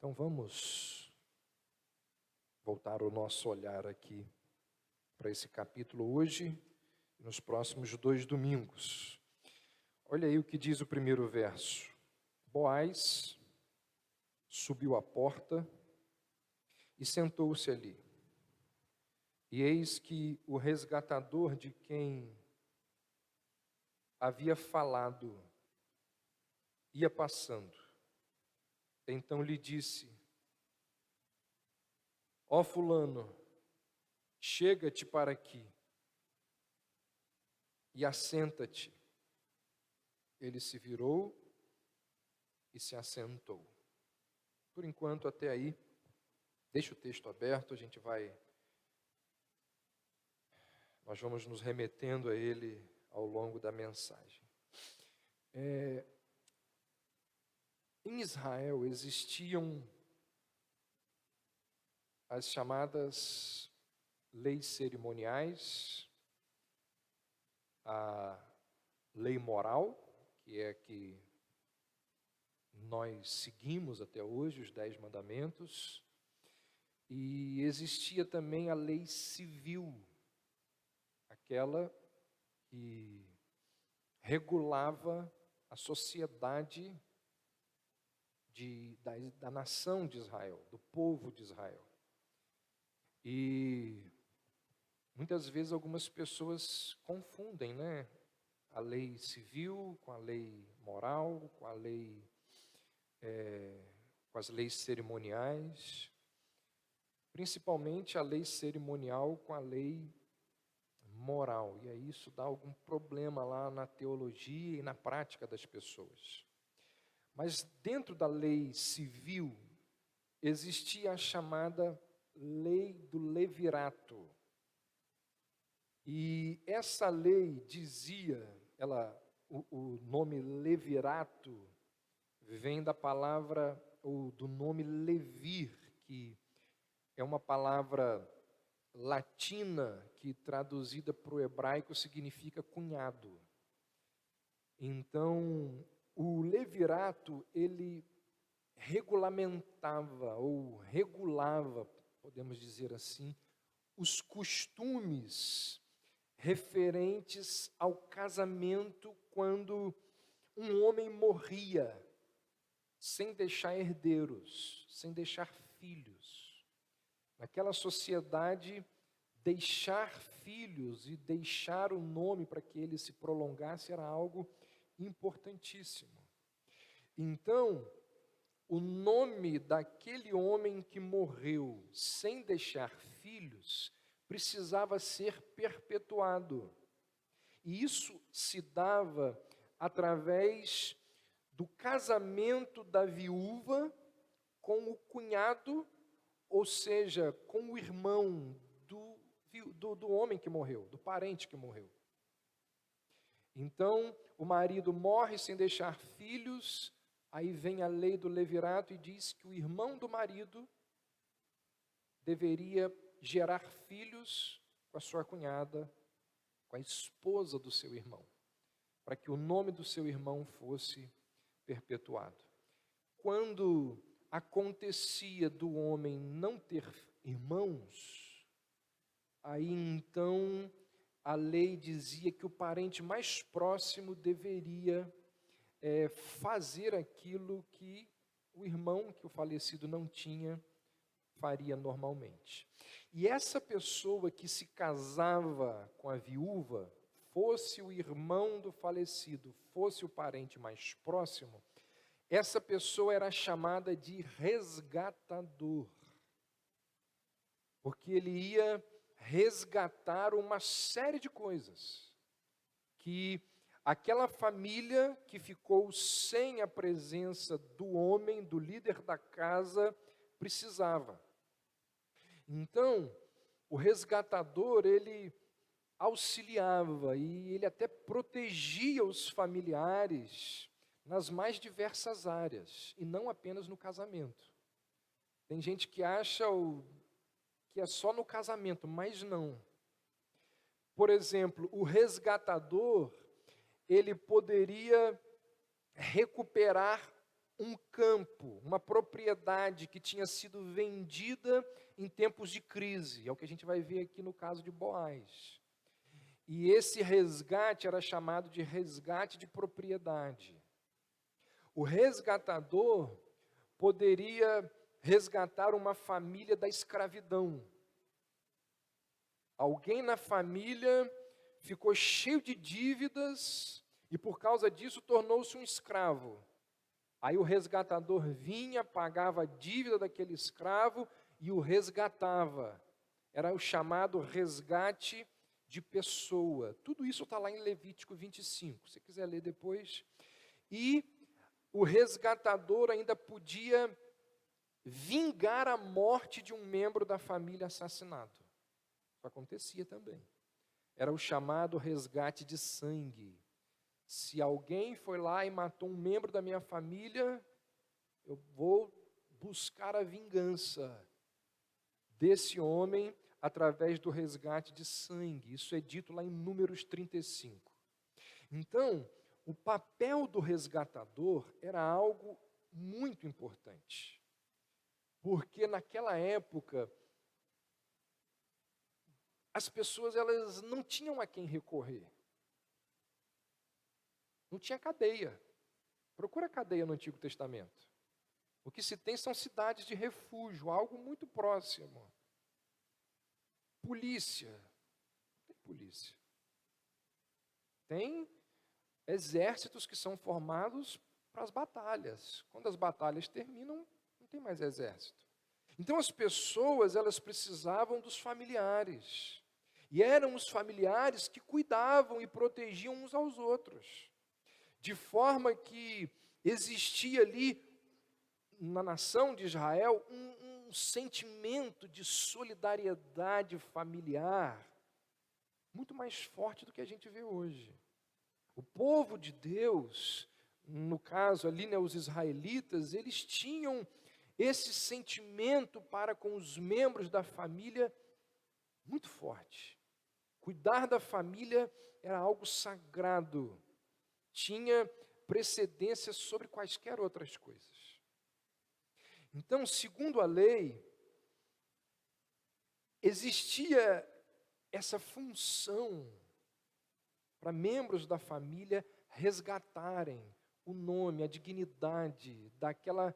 Então vamos voltar o nosso olhar aqui para esse capítulo hoje e nos próximos 2 domingos. Olha aí o que diz o primeiro verso. Boaz subiu à porta e sentou-se ali. E eis que o resgatador de quem havia falado ia passando. Então lhe disse: ó fulano, chega-te para aqui e assenta-te. Ele se virou e se assentou. Por enquanto, até aí, deixa o texto aberto, nós vamos nos remetendo a ele ao longo da mensagem. Em Israel existiam as chamadas leis cerimoniais, a lei moral, que é a que nós seguimos até hoje, os 10 mandamentos, e existia também a lei civil, aquela que regulava a sociedade da nação de Israel, do povo de Israel. E muitas vezes algumas pessoas confundem, a lei civil com a lei moral, com as leis cerimoniais, principalmente a lei cerimonial com a lei moral. E aí isso dá algum problema lá na teologia e na prática das pessoas. Mas dentro da lei civil existia a chamada lei do levirato. E essa lei dizia, o nome levirato vem da palavra, ou do nome levir, que é uma palavra latina que traduzida para o hebraico significa cunhado. Então, o levirato, ele regulamentava ou regulava, podemos dizer assim, os costumes referentes ao casamento quando um homem morria sem deixar herdeiros, sem deixar filhos. Naquela sociedade, deixar filhos e deixar o nome para que ele se prolongasse era algo importantíssimo. Então, o nome daquele homem que morreu sem deixar filhos precisava ser perpetuado. E isso se dava através do casamento da viúva com o cunhado, ou seja, com o irmão do homem que morreu, do parente que morreu. Então, o marido morre sem deixar filhos, aí vem a lei do levirato e diz que o irmão do marido deveria gerar filhos com a sua cunhada, com a esposa do seu irmão, para que o nome do seu irmão fosse perpetuado. Quando acontecia do homem não ter irmãos, aí então a lei dizia que o parente mais próximo deveria fazer aquilo que o irmão que o falecido não tinha faria normalmente. E essa pessoa que se casava com a viúva, fosse o irmão do falecido, fosse o parente mais próximo, essa pessoa era chamada de resgatador, porque ele ia resgatar uma série de coisas que aquela família que ficou sem a presença do homem, do líder da casa, precisava. Então, o resgatador, ele auxiliava e ele até protegia os familiares nas mais diversas áreas, e não apenas no casamento. Tem gente que acha que é só no casamento, mas não. Por exemplo, o resgatador, ele poderia recuperar um campo, uma propriedade que tinha sido vendida em tempos de crise. É o que a gente vai ver aqui no caso de Boaz. E esse resgate era chamado de resgate de propriedade. O resgatador poderia resgatar uma família da escravidão. Alguém na família ficou cheio de dívidas e por causa disso tornou-se um escravo. Aí o resgatador vinha, pagava a dívida daquele escravo e o resgatava. Era o chamado resgate de pessoa. Tudo isso está lá em Levítico 25, se você quiser ler depois. E o resgatador ainda podia vingar a morte de um membro da família assassinado. Isso acontecia também. Era o chamado resgate de sangue. Se alguém foi lá e matou um membro da minha família, eu vou buscar a vingança desse homem através do resgate de sangue. Isso é dito lá em Números 35. Então, o papel do resgatador era algo muito importante. Porque naquela época, as pessoas elas não tinham a quem recorrer. Não tinha cadeia. Procura cadeia no Antigo Testamento. O que se tem são cidades de refúgio, algo muito próximo. Polícia. Não tem polícia. Tem exércitos que são formados para as batalhas. Quando as batalhas terminam, não tem mais exército. Então as pessoas, elas precisavam dos familiares. E eram os familiares que cuidavam e protegiam uns aos outros. De forma que existia ali, na nação de Israel, um sentimento de solidariedade familiar muito mais forte do que a gente vê hoje. O povo de Deus, no caso ali, né, os israelitas, eles tinham esse sentimento para com os membros da família muito forte. Cuidar da família era algo sagrado. Tinha precedência sobre quaisquer outras coisas. Então, segundo a lei, existia essa função para membros da família resgatarem o nome, a dignidade daquela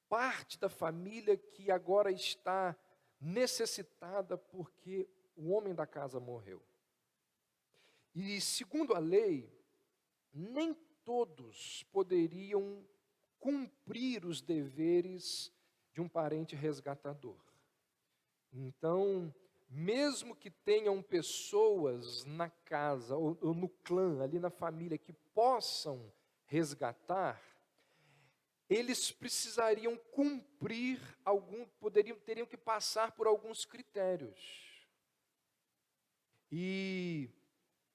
parte da família que agora está necessitada porque o homem da casa morreu. E segundo a lei, nem todos poderiam cumprir os deveres de um parente resgatador. Então, mesmo que tenham pessoas na casa ou no clã, ali na família, que possam resgatar, eles precisariam cumprir teriam que passar por alguns critérios. E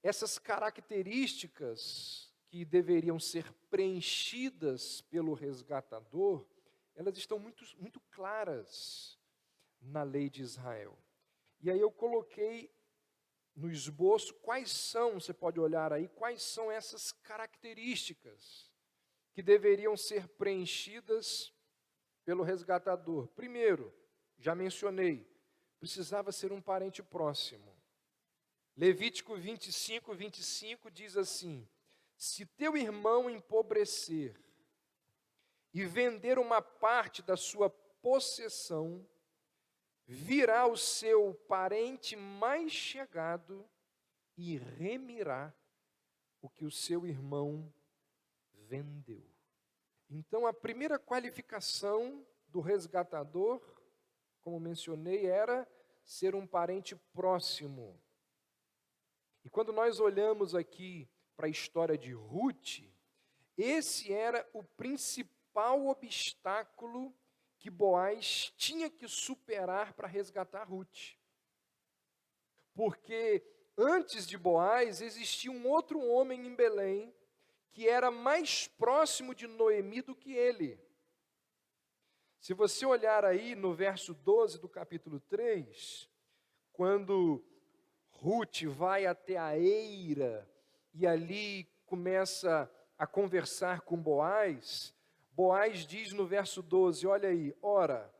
essas características que deveriam ser preenchidas pelo resgatador, elas estão muito claras na lei de Israel. E aí eu coloquei no esboço quais são, você pode olhar aí, quais são essas características que deveriam ser preenchidas pelo resgatador. Primeiro, já mencionei, precisava ser um parente próximo. Levítico 25, 25 diz assim: se teu irmão empobrecer e vender uma parte da sua possessão, virá o seu parente mais chegado e remirá o que o seu irmão vendeu. Então, a primeira qualificação do resgatador, como mencionei, era ser um parente próximo. E quando nós olhamos aqui para a história de Ruth, esse era o principal obstáculo que Boaz tinha que superar para resgatar Ruth. Porque antes de Boaz existia um outro homem em Belém que era mais próximo de Noemi do que ele. Se você olhar aí no verso 12 do capítulo 3, quando Ruth vai até a eira e ali começa a conversar com Boaz Boaz diz no verso 12, olha aí, ora,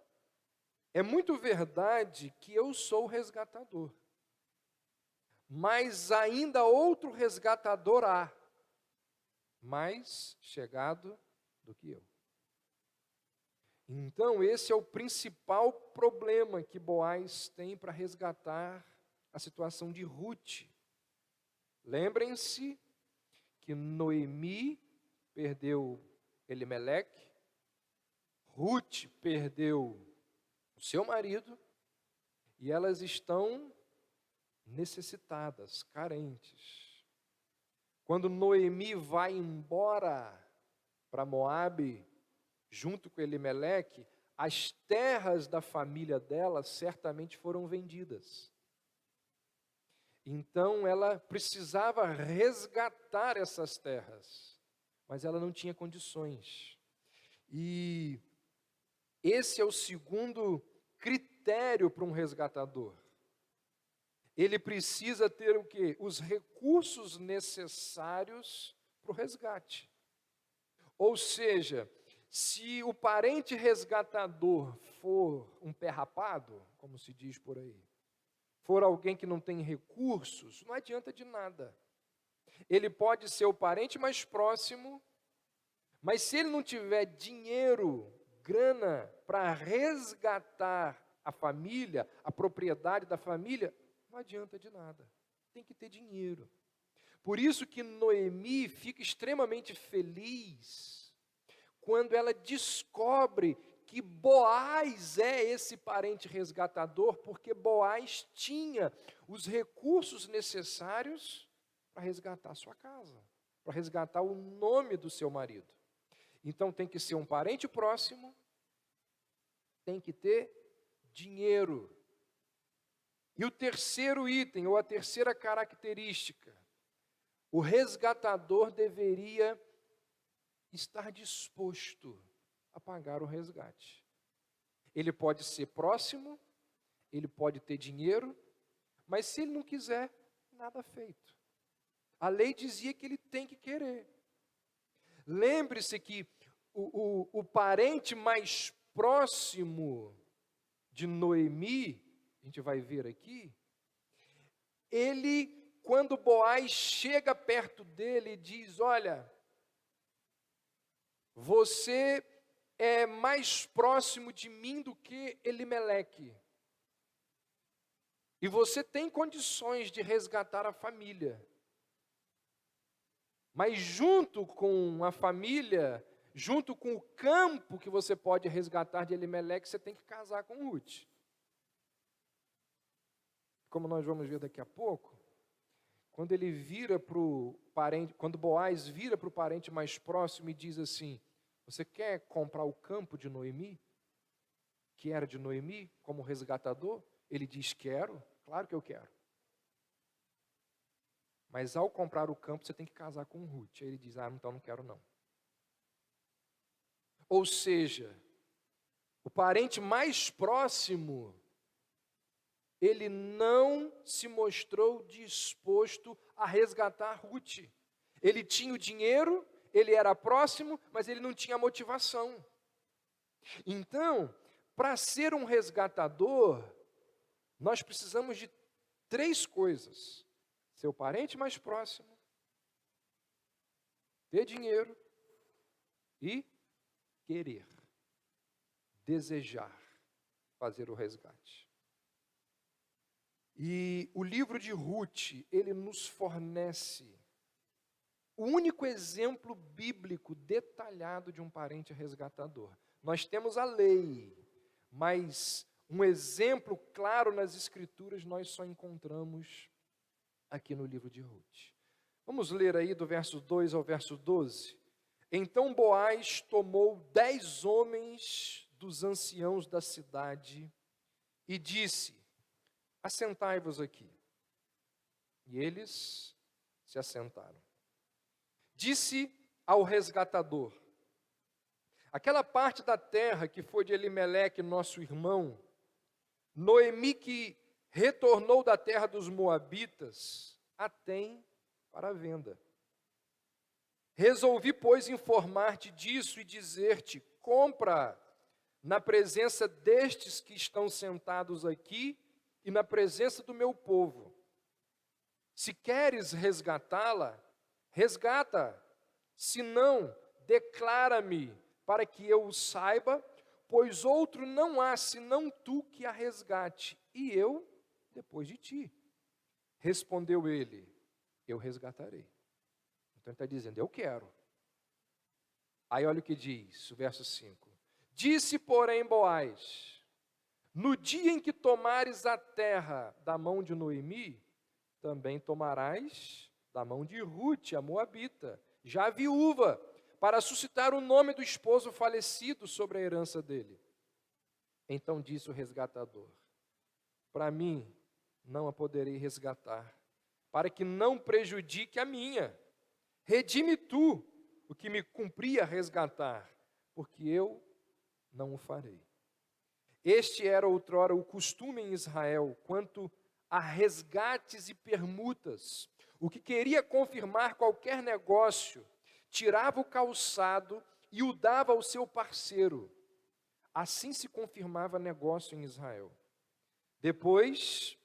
é muito verdade que eu sou o resgatador, mas ainda outro resgatador há, mais chegado do que eu. Então, esse é o principal problema que Boaz tem para resgatar a situação de Ruth. Lembrem-se que Noemi perdeu Elimeleque, Ruth perdeu o seu marido, e elas estão necessitadas, carentes. Quando Noemi vai embora para Moabe, junto com Elimeleque, as terras da família dela certamente foram vendidas. Então ela precisava resgatar essas terras, mas ela não tinha condições. E esse é o segundo critério para um resgatador. Ele precisa ter o quê? Os recursos necessários para o resgate. Ou seja, se o parente resgatador for um pé rapado, como se diz por aí, for alguém que não tem recursos, não adianta de nada. Ele pode ser o parente mais próximo, mas se ele não tiver dinheiro, grana para resgatar a família, a propriedade da família, não adianta de nada. Tem que ter dinheiro. Por isso que Noemi fica extremamente feliz quando ela descobre que Boaz é esse parente resgatador, porque Boaz tinha os recursos necessários para resgatar a sua casa, para resgatar o nome do seu marido. Então tem que ser um parente próximo, tem que ter dinheiro. E o terceiro item, ou a terceira característica, o resgatador deveria estar disposto a pagar o resgate. Ele pode ser próximo, ele pode ter dinheiro, mas se ele não quiser, nada feito. A lei dizia que ele tem que querer. Lembre-se que o parente mais próximo de Noemi, a gente vai ver aqui, ele, quando Boaz chega perto dele e diz, olha, você é mais próximo de mim do que Elimeleque, e você tem condições de resgatar a família, mas junto com a família, junto com o campo que você pode resgatar de Elimeleque, você tem que casar com Ruth. Como nós vamos ver daqui a pouco, quando ele vira para o parente, quando Boaz vira para o parente mais próximo e diz assim, você quer comprar o campo de Noemi, que era de Noemi, como resgatador? Ele diz, quero, claro que eu quero. Mas ao comprar o campo, você tem que casar com Ruth. Aí ele diz, então não quero não. Ou seja, o parente mais próximo, ele não se mostrou disposto a resgatar Ruth. Ele tinha o dinheiro, ele era próximo, mas ele não tinha motivação. Então, para ser um resgatador, nós precisamos de 3 coisas. Seu parente mais próximo, ter dinheiro e querer, desejar fazer o resgate. E o livro de Ruth, ele nos fornece o único exemplo bíblico detalhado de um parente resgatador. Nós temos a lei, mas um exemplo claro nas Escrituras nós só encontramos aqui no livro de Ruth. Vamos ler aí do verso 2 ao verso 12. Então Boaz tomou 10 homens dos anciãos da cidade e disse, assentai-vos aqui. E eles se assentaram. Disse ao resgatador, aquela parte da terra que foi de Elimeleque, nosso irmão, Noemi que retornou da terra dos Moabitas, a tem para venda. Resolvi, pois, informar-te disso e dizer-te: compra na presença destes que estão sentados aqui e na presença do meu povo. Se queres resgatá-la, resgata. Se não, declara-me para que eu o saiba, pois outro não há senão tu que a resgate, e eu depois de ti. Respondeu ele: eu resgatarei. Então ele está dizendo: eu quero. Aí olha o que diz, o verso 5. Disse, porém, Boaz: no dia em que tomares a terra da mão de Noemi, também tomarás da mão de Rute, a moabita, já viúva, para suscitar o nome do esposo falecido sobre a herança dele. Então disse o resgatador: para mim não a poderei resgatar, para que não prejudique a minha. Redime tu o que me cumpria resgatar, porque eu não o farei. Este era outrora o costume em Israel, quanto a resgates e permutas. O que queria confirmar qualquer negócio, tirava o calçado e o dava ao seu parceiro. Assim se confirmava negócio em Israel. Depois,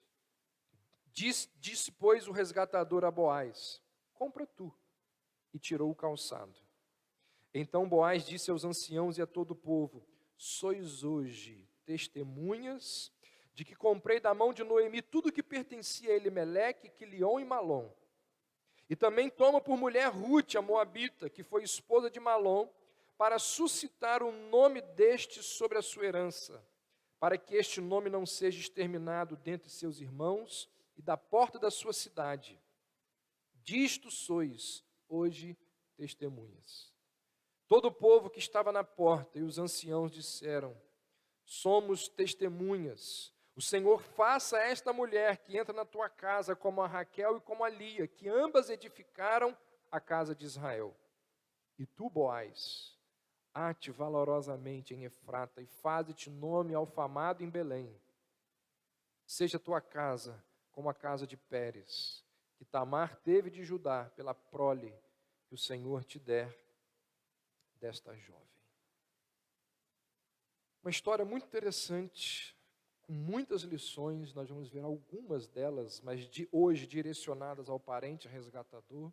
disse, pois, o resgatador a Boaz: compra tu. E tirou o calçado. Então Boaz disse aos anciãos e a todo o povo: sois hoje testemunhas de que comprei da mão de Noemi tudo que pertencia a Elimeleque, Quilion e Malom. E também toma por mulher Rute, a moabita, que foi esposa de Malom, para suscitar o nome deste sobre a sua herança, para que este nome não seja exterminado dentre seus irmãos e da porta da sua cidade. Disto sois hoje testemunhas. Todo o povo que estava na porta e os anciãos disseram: somos testemunhas. O Senhor faça a esta mulher que entra na tua casa como a Raquel e como a Lia, que ambas edificaram a casa de Israel. E tu, Boaz, ate valorosamente em Efrata e faze-te nome alfamado em Belém. Seja tua casa como a casa de Pérez, que Tamar teve de Judá pela prole que o Senhor te der desta jovem. Uma história muito interessante, com muitas lições. Nós vamos ver algumas delas, mas de hoje direcionadas ao parente resgatador.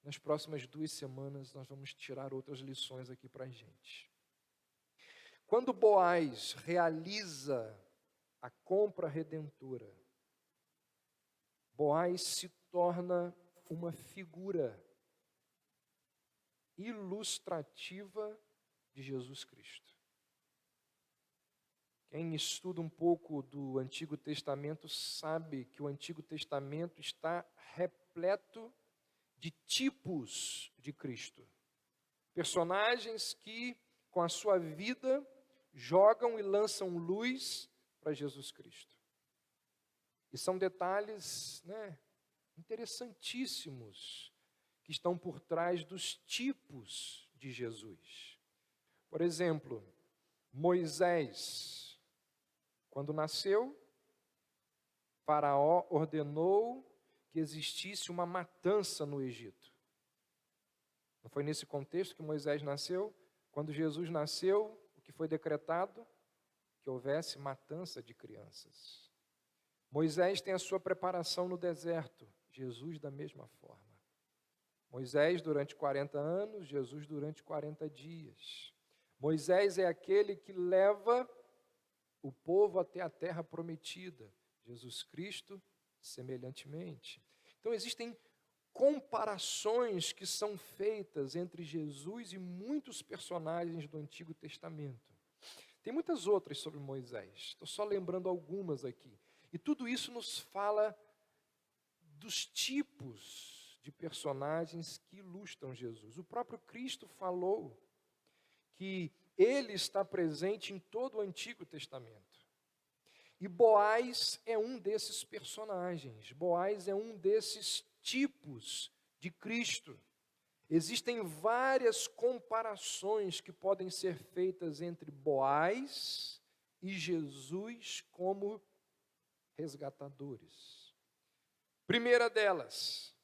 Nas próximas 2 semanas nós vamos tirar outras lições aqui para a gente. Quando Boaz realiza a compra redentora, Boaz se torna uma figura ilustrativa de Jesus Cristo. Quem estuda um pouco do Antigo Testamento sabe que o Antigo Testamento está repleto de tipos de Cristo. Personagens que, com a sua vida, jogam e lançam luz para Jesus Cristo. E são detalhes, interessantíssimos que estão por trás dos tipos de Jesus. Por exemplo, Moisés, quando nasceu, Faraó ordenou que existisse uma matança no Egito. Não foi nesse contexto que Moisés nasceu? Quando Jesus nasceu, o que foi decretado? Que houvesse matança de crianças. Moisés tem a sua preparação no deserto, Jesus da mesma forma. Moisés durante 40 anos, Jesus durante 40 dias. Moisés é aquele que leva o povo até a terra prometida. Jesus Cristo, semelhantemente. Então existem comparações que são feitas entre Jesus e muitos personagens do Antigo Testamento. Tem muitas outras sobre Moisés, estou só lembrando algumas aqui. E tudo isso nos fala dos tipos de personagens que ilustram Jesus. O próprio Cristo falou que ele está presente em todo o Antigo Testamento. E Boaz é um desses personagens, Boaz é um desses tipos de Cristo. Existem várias comparações que podem ser feitas entre Boaz e Jesus como resgatadores. Primeira delas,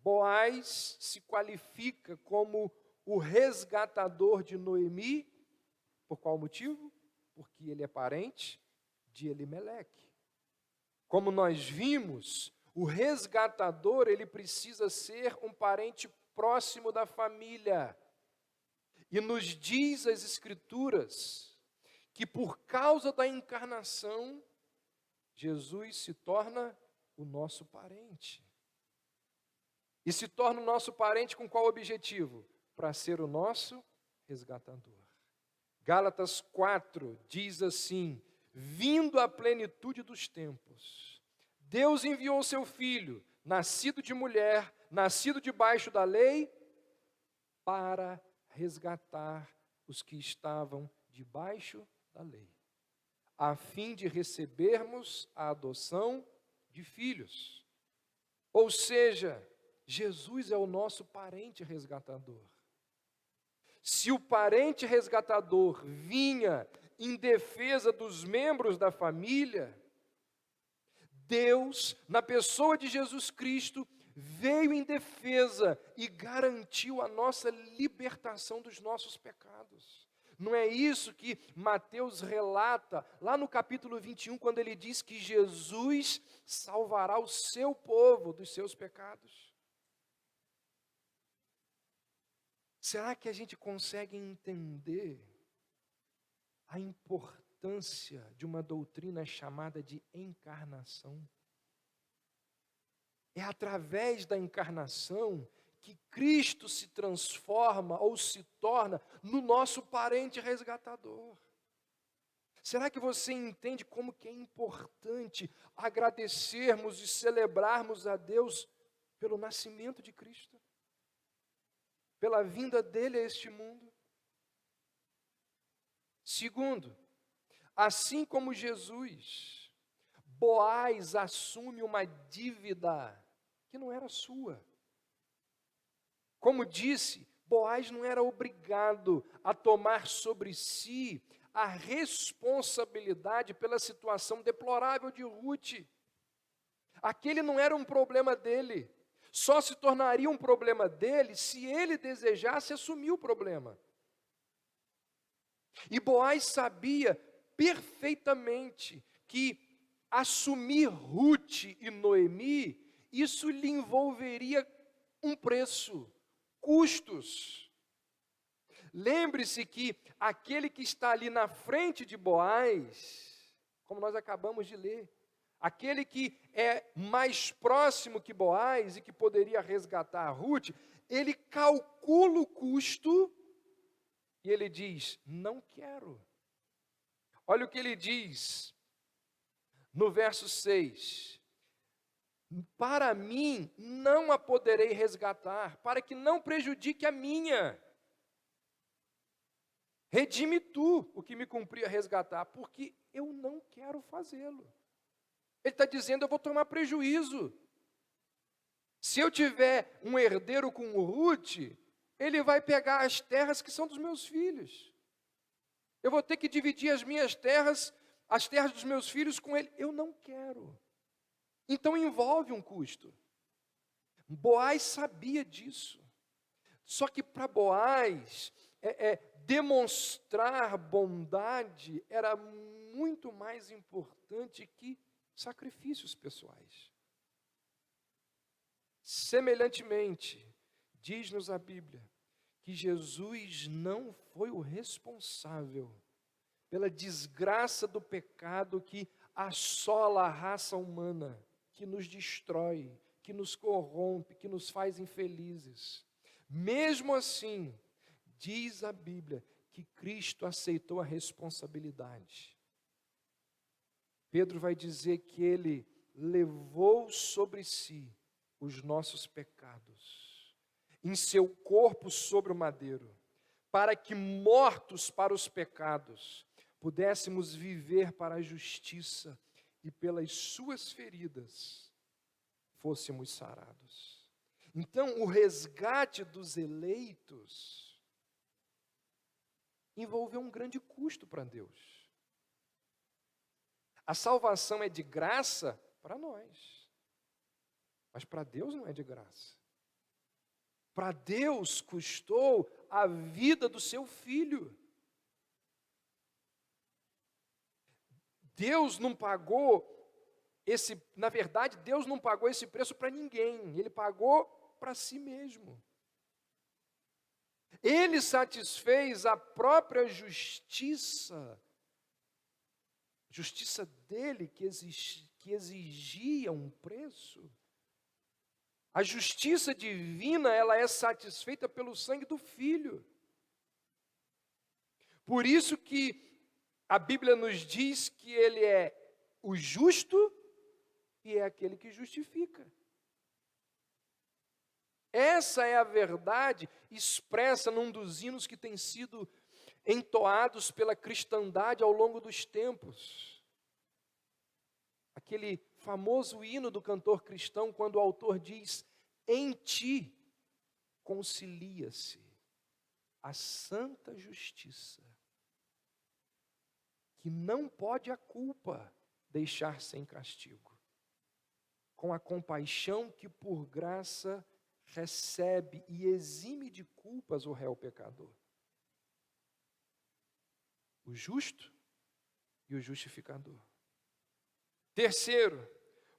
Boaz se qualifica como o resgatador de Noemi. Por qual motivo? Porque ele é parente de Elimeleque. Como nós vimos, o resgatador, ele precisa ser um parente próximo da família. E nos diz as Escrituras que por causa da encarnação, Jesus se torna o nosso parente. E se torna o nosso parente com qual objetivo? Para ser o nosso resgatador. Gálatas 4 diz assim: vindo à plenitude dos tempos, Deus enviou seu Filho, nascido de mulher, nascido debaixo da lei, para resgatar os que estavam debaixo da lei, a fim de recebermos a adoção de filhos. Ou seja, Jesus é o nosso parente resgatador. Se o parente resgatador vinha em defesa dos membros da família, Deus, na pessoa de Jesus Cristo, veio em defesa e garantiu a nossa libertação dos nossos pecados. Não é isso que Mateus relata lá no capítulo 21, quando ele diz que Jesus salvará o seu povo dos seus pecados? Será que a gente consegue entender a importância de uma doutrina chamada de encarnação? É através da encarnação que Cristo se transforma ou se torna no nosso parente resgatador. Será que você entende como que é importante agradecermos e celebrarmos a Deus pelo nascimento de Cristo? Pela vinda dele a este mundo? Segundo, assim como Jesus, Boaz assume uma dívida que não era sua. Como disse, Boaz não era obrigado a tomar sobre si a responsabilidade pela situação deplorável de Ruth. Aquele não era um problema dele. Só se tornaria um problema dele se ele desejasse assumir o problema. E Boaz sabia perfeitamente que assumir Ruth e Noemi, isso lhe envolveria um preço, custos. Lembre-se que aquele que está ali na frente de Boaz, como nós acabamos de ler, aquele que é mais próximo que Boaz e que poderia resgatar a Ruth, ele calcula o custo e ele diz: não quero. Olha o que ele diz no verso 6. Para mim não a poderei resgatar, para que não prejudique a minha. Redime tu o que me cumpria resgatar, porque eu não quero fazê-lo. Ele está dizendo: eu vou tomar prejuízo. Se eu tiver um herdeiro com o Ruth, ele vai pegar as terras que são dos meus filhos. Eu vou ter que dividir as minhas terras, as terras dos meus filhos com ele. Eu não quero. Então envolve um custo. Boaz sabia disso. Só que para Boaz, demonstrar bondade era muito mais importante que sacrifícios pessoais. Semelhantemente, diz-nos a Bíblia que Jesus não foi o responsável pela desgraça do pecado que assola a raça humana, que nos destrói, que nos corrompe, que nos faz infelizes. Mesmo assim, diz a Bíblia que Cristo aceitou a responsabilidade. Pedro vai dizer que ele levou sobre si os nossos pecados, em seu corpo sobre o madeiro, para que, mortos para os pecados, pudéssemos viver para a justiça, e pelas suas feridas fôssemos sarados. Então, o resgate dos eleitos envolveu um grande custo para Deus. A salvação é de graça para nós, mas para Deus não é de graça. Para Deus custou a vida do seu filho. Deus não pagou na verdade, Deus não pagou esse preço para ninguém, Ele pagou para si mesmo. Ele satisfez a própria justiça dele que exigia um preço. A justiça divina, ela é satisfeita pelo sangue do Filho. Por isso que a Bíblia nos diz que Ele é o justo e é aquele que justifica. Essa é a verdade expressa num dos hinos que tem sido entoados pela cristandade ao longo dos tempos. Aquele famoso hino do cantor cristão, quando o autor diz: em ti concilia-se a santa justiça, que não pode a culpa deixar sem castigo, com a compaixão que por graça recebe e exime de culpas o réu pecador. O justo e o justificador. Terceiro,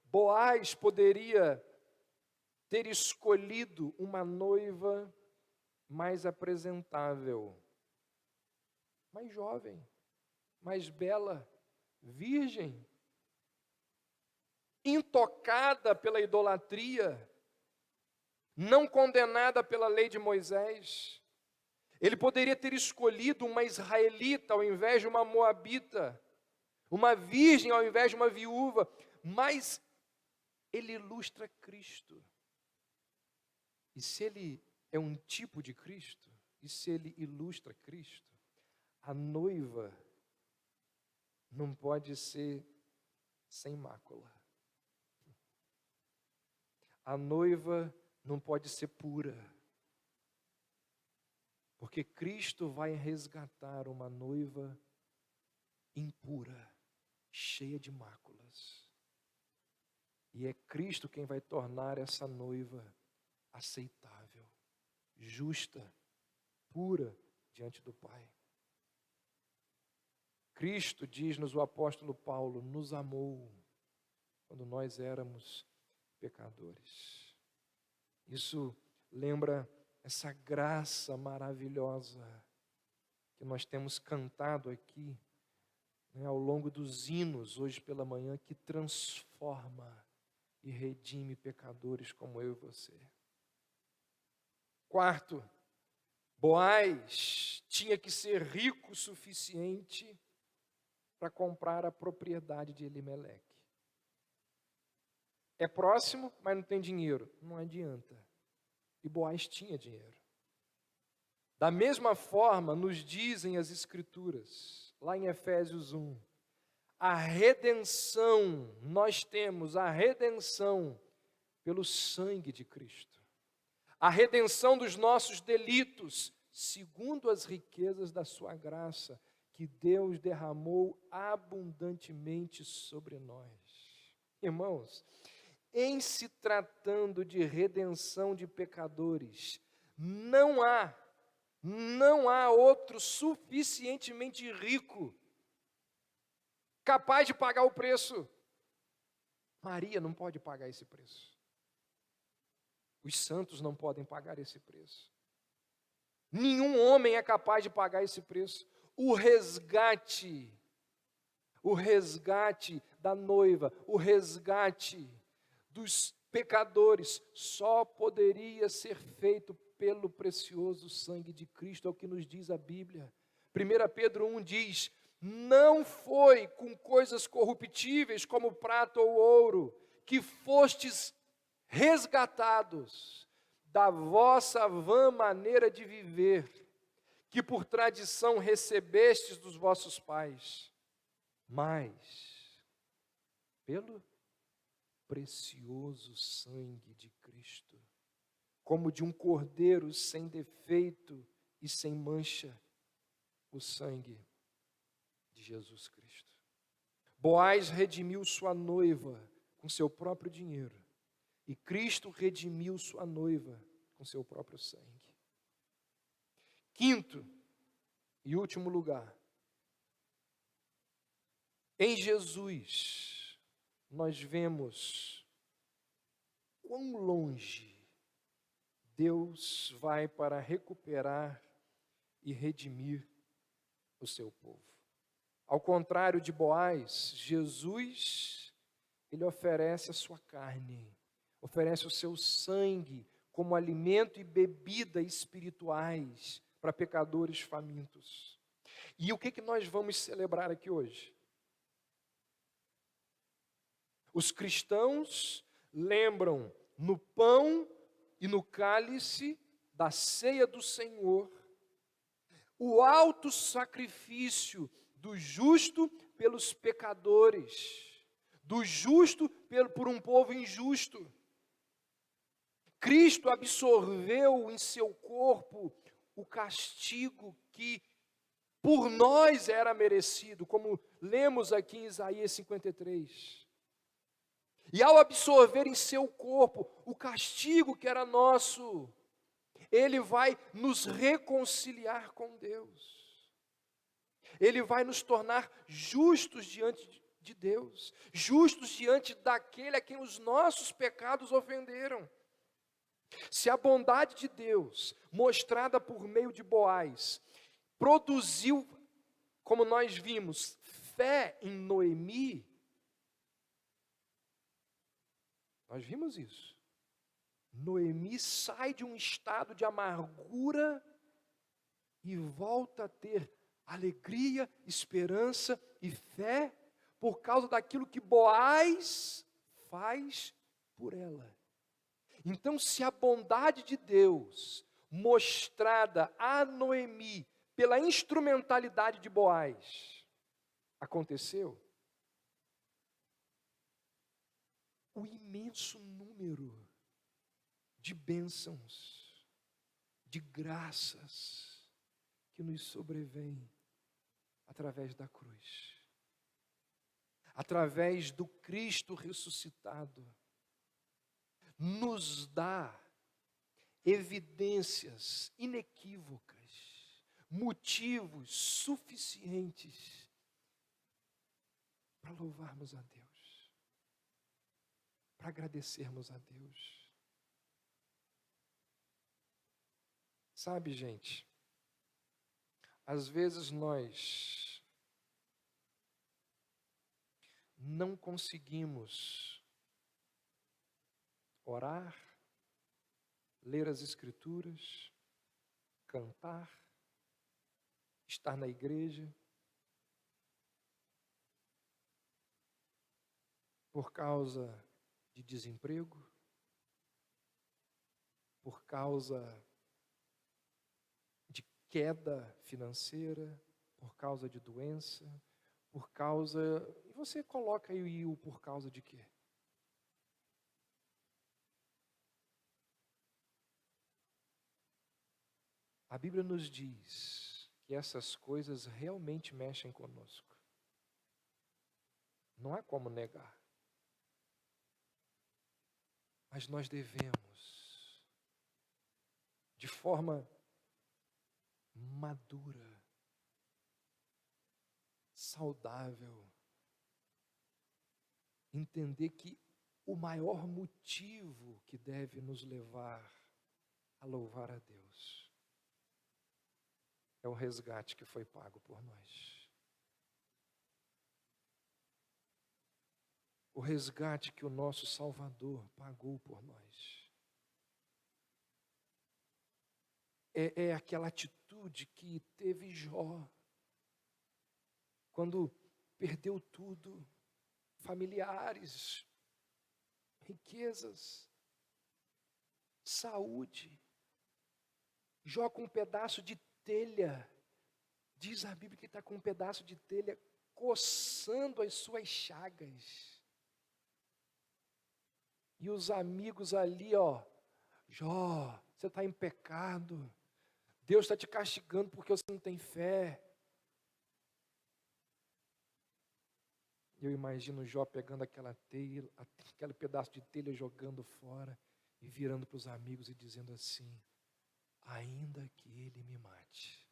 Boaz poderia ter escolhido uma noiva mais apresentável, mais jovem, mais bela, virgem, intocada pela idolatria, não condenada pela lei de Moisés. Ele poderia ter escolhido uma israelita ao invés de uma moabita, uma virgem ao invés de uma viúva, mas ele ilustra Cristo. E se ele é um tipo de Cristo, e se ele ilustra Cristo, a noiva não pode ser sem mácula. A noiva não pode ser pura. Porque Cristo vai resgatar uma noiva impura, cheia de máculas. E é Cristo quem vai tornar essa noiva aceitável, justa, pura diante do Pai. Cristo, diz-nos o apóstolo Paulo, nos amou quando nós éramos pecadores. Isso lembra essa graça maravilhosa que nós temos cantado aqui, né, ao longo dos hinos, hoje pela manhã, que transforma e redime pecadores como eu e você. Quarto, Boaz tinha que ser rico o suficiente para comprar a propriedade de Elimeleque. É próximo, mas não tem dinheiro. Não adianta. E Boaz tinha dinheiro. Da mesma forma, nos dizem as Escrituras, lá em Efésios 1, a redenção, nós temos a redenção pelo sangue de Cristo. A redenção dos nossos delitos, segundo as riquezas da sua graça, que Deus derramou abundantemente sobre nós. Irmãos, em se tratando de redenção de pecadores, não há outro suficientemente rico, capaz de pagar o preço. Maria não pode pagar esse preço. Os santos não podem pagar esse preço. Nenhum homem é capaz de pagar esse preço. O resgate da noiva, o resgate dos pecadores só poderia ser feito pelo precioso sangue de Cristo, é o que nos diz a Bíblia. 1 Pedro 1 diz: não foi com coisas corruptíveis como prata ou ouro que fostes resgatados da vossa vã maneira de viver, que por tradição recebestes dos vossos pais, mas pelo precioso sangue de Cristo, como de um cordeiro sem defeito e sem mancha, o sangue de Jesus Cristo. Boaz redimiu sua noiva com seu próprio dinheiro, e Cristo redimiu sua noiva com seu próprio sangue. Quinto e último lugar, em Jesus nós vemos quão longe Deus vai para recuperar e redimir o seu povo. Ao contrário de Boaz, Jesus, ele oferece a sua carne, oferece o seu sangue como alimento e bebida espirituais para pecadores famintos. E o que nós vamos celebrar aqui hoje? Os cristãos lembram no pão e no cálice da ceia do Senhor o alto sacrifício do justo pelos pecadores, do justo por um povo injusto. Cristo absorveu em seu corpo o castigo que por nós era merecido, como lemos aqui em Isaías 53. E ao absorver em seu corpo o castigo que era nosso, ele vai nos reconciliar com Deus. Ele vai nos tornar justos diante de Deus, justos diante daquele a quem os nossos pecados ofenderam. Se a bondade de Deus, mostrada por meio de Boaz, produziu, como nós vimos, fé em Noemi, nós vimos isso. Noemi sai de um estado de amargura e volta a ter alegria, esperança e fé por causa daquilo que Boaz faz por ela. Então, se a bondade de Deus, mostrada a Noemi pela instrumentalidade de Boaz, aconteceu, o imenso número de bênçãos, de graças que nos sobrevêm através da cruz, através do Cristo ressuscitado, nos dá evidências inequívocas, motivos suficientes para louvarmos a Deus, para agradecermos a Deus. Sabe, gente, às vezes nós não conseguimos orar, ler as Escrituras, cantar, estar na igreja, por causa de desemprego, por causa de queda financeira, por causa de doença, por causa... E você coloca aí o por causa de quê? A Bíblia nos diz que essas coisas realmente mexem conosco. Não há como negar. Mas nós devemos, de forma madura, saudável, entender que o maior motivo que deve nos levar a louvar a Deus é o resgate que foi pago por nós. O resgate que o nosso Salvador pagou por nós. É aquela atitude que teve Jó, quando perdeu tudo, familiares, riquezas, saúde. Jó com um pedaço de telha, diz a Bíblia que está com um pedaço de telha coçando as suas chagas. E os amigos ali, ó, Jó, você está em pecado, Deus está te castigando porque você não tem fé. Eu imagino Jó pegando aquela telha, aquele pedaço de telha jogando fora e virando para os amigos e dizendo assim: ainda que ele me mate,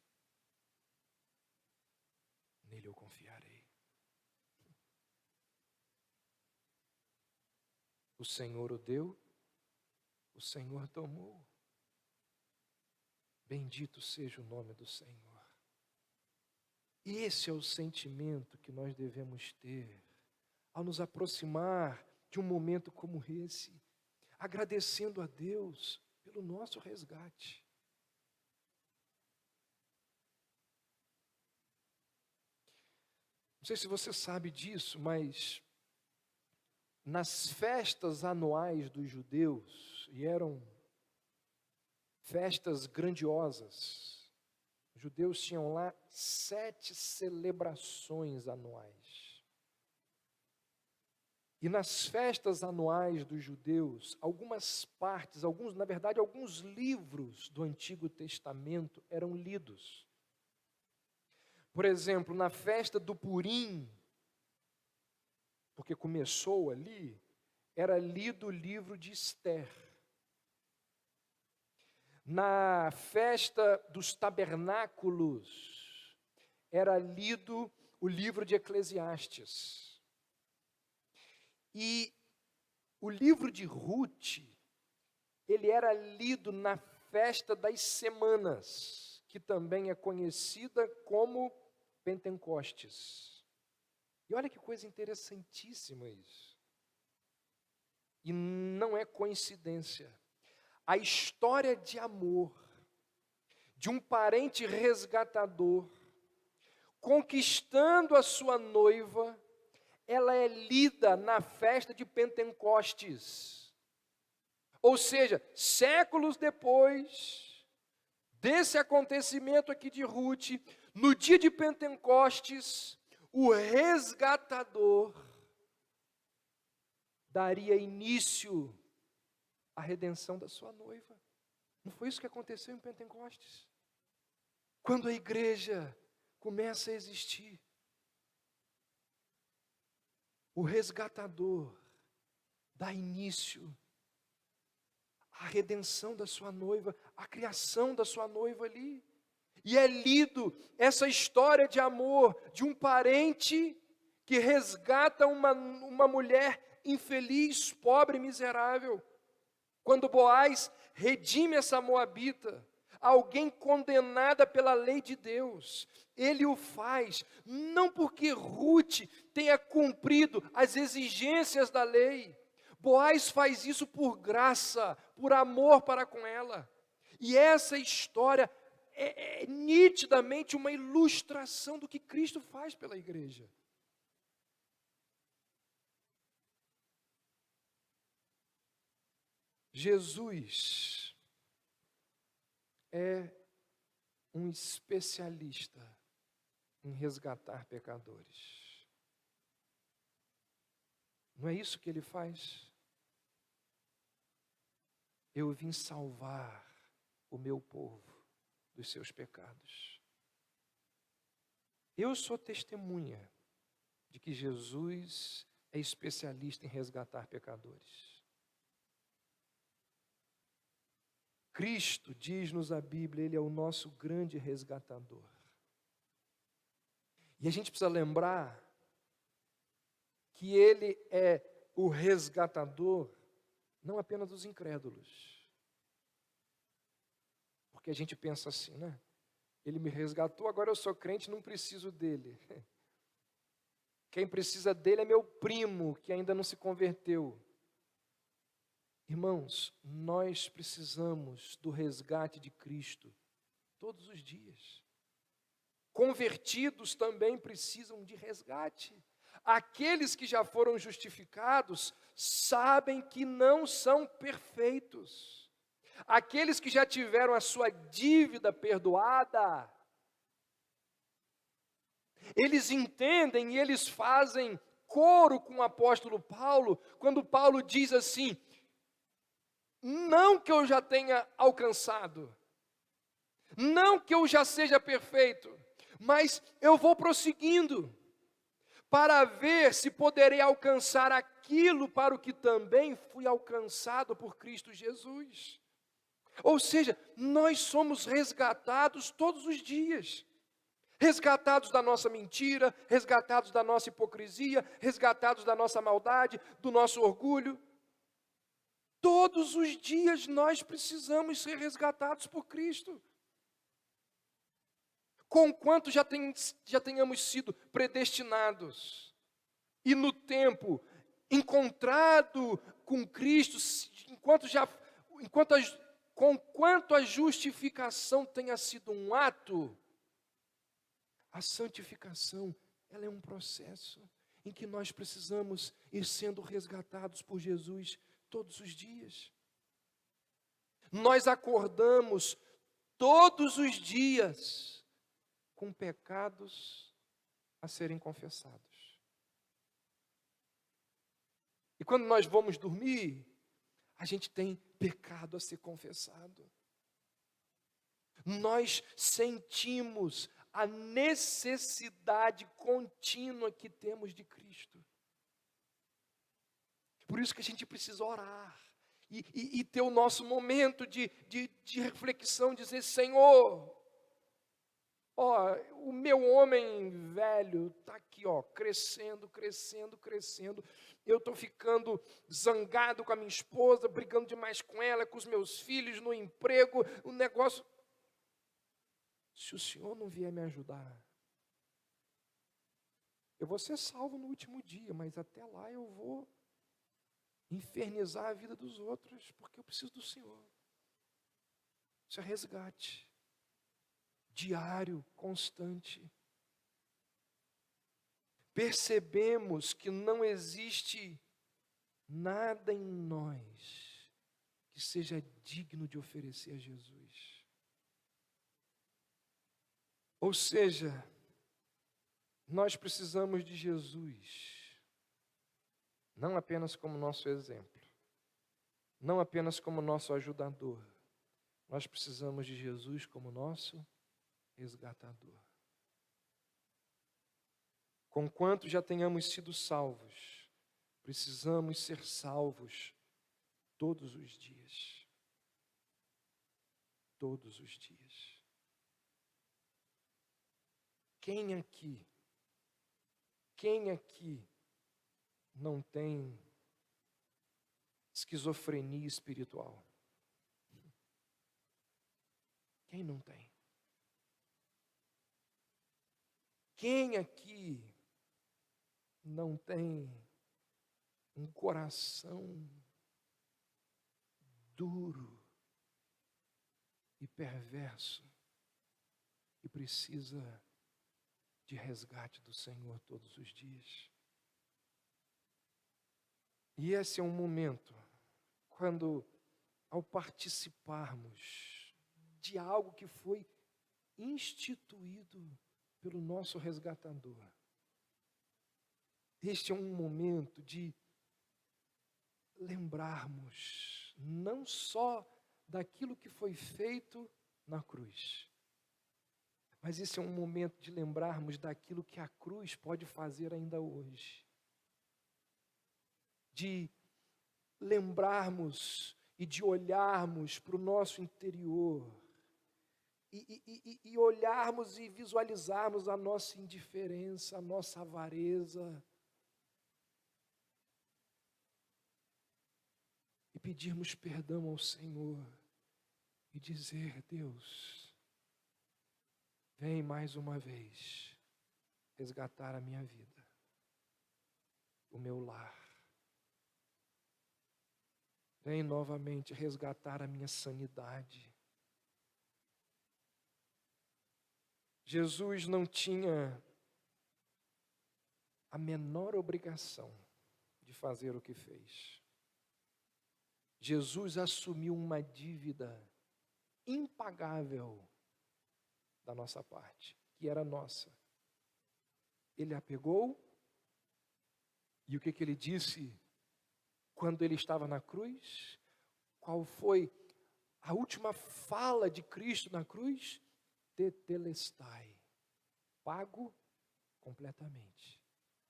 nele eu confiarei. O Senhor o deu, o Senhor tomou. Bendito seja o nome do Senhor. Esse é o sentimento que nós devemos ter ao nos aproximar de um momento como esse, agradecendo a Deus pelo nosso resgate. Não sei se você sabe disso, mas nas festas anuais dos judeus, e eram festas grandiosas, os judeus tinham lá 7 celebrações anuais. E nas festas anuais dos judeus, algumas partes, alguns livros do Antigo Testamento eram lidos. Por exemplo, na festa do Purim, porque começou ali, era lido o livro de Esther. Na festa dos tabernáculos, era lido o livro de Eclesiastes. E o livro de Ruth, ele era lido na festa das semanas, que também é conhecida como Pentecostes. E olha que coisa interessantíssima isso. E não é coincidência. A história de amor de um parente resgatador conquistando a sua noiva, ela é lida na festa de Pentecostes. Ou seja, séculos depois desse acontecimento aqui de Ruth, no dia de Pentecostes, o resgatador daria início à redenção da sua noiva. Não foi isso que aconteceu em Pentecostes? Quando a igreja começa a existir, o resgatador dá início à redenção da sua noiva, à criação da sua noiva ali. E é lido essa história de amor de um parente que resgata uma mulher infeliz, pobre, miserável. Quando Boaz redime essa moabita, alguém condenada pela lei de Deus, ele o faz, não porque Ruth tenha cumprido as exigências da lei. Boaz faz isso por graça, por amor para com ela. E essa história é nitidamente uma ilustração do que Cristo faz pela igreja. Jesus é um especialista em resgatar pecadores. Não é isso que ele faz? Eu vim salvar o meu povo dos seus pecados. Eu sou testemunha de que Jesus é especialista em resgatar pecadores. Cristo, diz-nos a Bíblia, Ele é o nosso grande resgatador. E a gente precisa lembrar que Ele é o resgatador, não apenas dos incrédulos. Porque a gente pensa assim, né? Ele me resgatou, agora eu sou crente, não preciso dele. Quem precisa dele é meu primo, que ainda não se converteu. Irmãos, nós precisamos do resgate de Cristo todos os dias. Convertidos também precisam de resgate. Aqueles que já foram justificados sabem que não são perfeitos. Aqueles que já tiveram a sua dívida perdoada, eles entendem e eles fazem coro com o apóstolo Paulo, quando Paulo diz assim: não que eu já tenha alcançado, não que eu já seja perfeito, mas eu vou prosseguindo, para ver se poderei alcançar aquilo para o que também fui alcançado por Cristo Jesus. Ou seja, nós somos resgatados todos os dias. Resgatados da nossa mentira, resgatados da nossa hipocrisia, resgatados da nossa maldade, do nosso orgulho. Todos os dias nós precisamos ser resgatados por Cristo. Conquanto já tenhamos sido predestinados e no tempo encontrado com Cristo, conquanto a justificação tenha sido um ato, a santificação, ela é um processo em que nós precisamos ir sendo resgatados por Jesus todos os dias. Nós acordamos todos os dias com pecados a serem confessados. E quando nós vamos dormir, a gente tem pecado a ser confessado. Nós sentimos a necessidade contínua que temos de Cristo. Por isso que a gente precisa orar e ter o nosso momento de reflexão, dizer: Senhor, o meu homem velho está aqui, crescendo. Eu estou ficando zangado com a minha esposa, brigando demais com ela, com os meus filhos, no emprego, o negócio. Se o Senhor não vier me ajudar, eu vou ser salvo no último dia, mas até lá eu vou infernizar a vida dos outros, porque eu preciso do Senhor. Isso é resgate diário, constante. Percebemos que não existe nada em nós que seja digno de oferecer a Jesus. Ou seja, nós precisamos de Jesus, não apenas como nosso exemplo, não apenas como nosso ajudador, nós precisamos de Jesus como nosso resgatador. Conquanto já tenhamos sido salvos, precisamos ser salvos todos os dias. Todos os dias. Quem aqui não tem esquizofrenia espiritual? Quem não tem? Quem aqui não tem um coração duro e perverso e precisa de resgate do Senhor todos os dias? E esse é um momento quando, ao participarmos de algo que foi instituído pelo nosso resgatador, este é um momento de lembrarmos não só daquilo que foi feito na cruz, mas esse é um momento de lembrarmos daquilo que a cruz pode fazer ainda hoje. De lembrarmos e de olharmos para o nosso interior e olharmos e visualizarmos a nossa indiferença, a nossa avareza e pedirmos perdão ao Senhor e dizer: Deus, vem mais uma vez resgatar a minha vida, o meu lar. Vem novamente resgatar a minha sanidade. Jesus não tinha a menor obrigação de fazer o que fez. Jesus assumiu uma dívida impagável da nossa parte, que era nossa. Ele a pegou, e o que ele disse quando ele estava na cruz? Qual foi a última fala de Cristo na cruz? Tetelestai, pago completamente.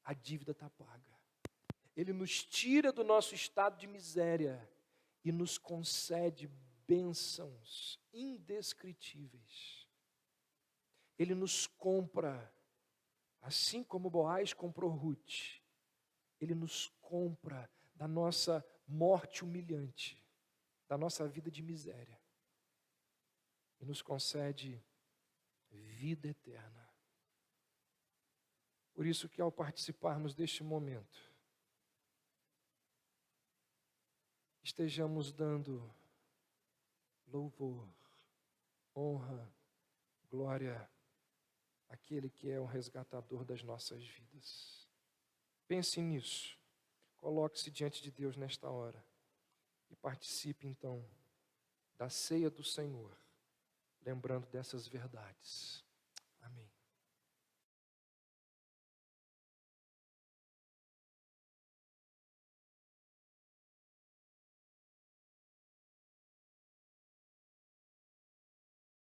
a dívida está paga. Ele nos tira do nosso estado de miséria e nos concede bênçãos indescritíveis. Ele nos compra, assim como Boaz comprou Ruth, ele nos compra da nossa morte humilhante, da nossa vida de miséria, e nos concede vida eterna. Por isso que ao participarmos deste momento, estejamos dando louvor, honra, glória àquele que é o resgatador das nossas vidas. Pense nisso, coloque-se diante de Deus nesta hora e participe então da ceia do Senhor, lembrando dessas verdades. Amém.